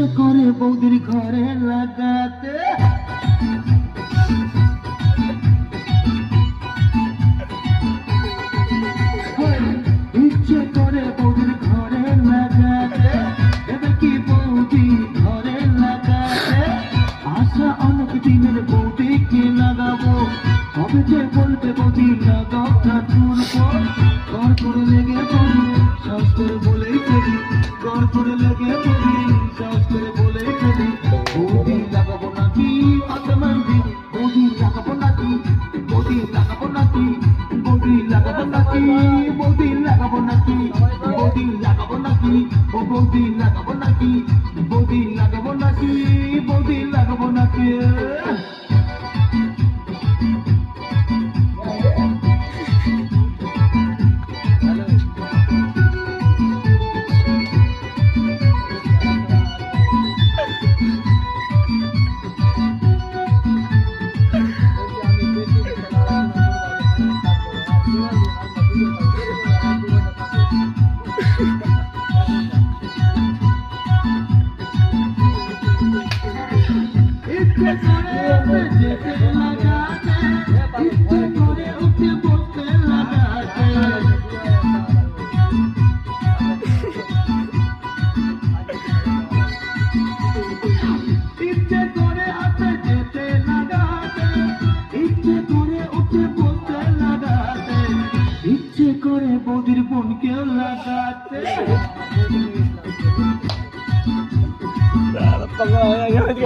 ইচ্ছে করে বৌদির ঘরে লাগাতে ইচ্ছে করে বৌদির ঘরে লাগাতে এবার কি বৌদি ঘরে লাগাতে আশা অনেক দিনের বৌদিকে লাগাবো কবে যে বলবে বৌদি লাগাও ঠাকুর ঘর করে লেগে পড়ি সাহস করে বলেই ফেলি ঘর করে লেগে পড়ি সাহস করে বলেই ফেলি বৌদি লাগাবো নাকি আসমান দিন বৌদি লাগাবো নাকি বৌদি লাগাবো নাকি বৌদি লাগাবো নাকি বৌদি লাগাবো নাকি বৌদি লাগাবো নাকি ও বৌদি লাগাবো নাকি বৌদি লাগাবো নাকি বৌদি লাগাবো নাকি ইচ্ছে করে যেতে লাগাতে ইচ্ছে করে উঠে বসতে লাগাতে ইচ্ছে করে হাতে যেতে লাগাতে ইচ্ছে করে উঠে বসতে লাগাতে ইচ্ছে করে বৌদির বোনকেও লাগাতে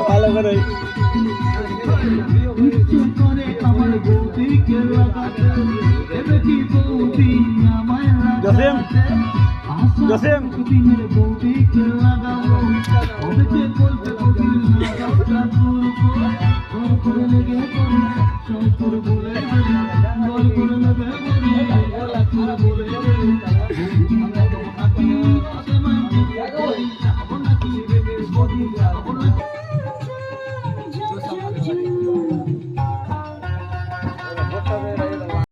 ভালো করে ইচ্ছে করে আমার বৌদিকে লাগাতে এবার কি বৌদি আমায় লাগাতে জসিম দিনের বৌদিকে লাগাবো কবে যে বলবে বৌদি লাগাও ঠাকুর ঘর করে লেগে পড়ি সব করে বলে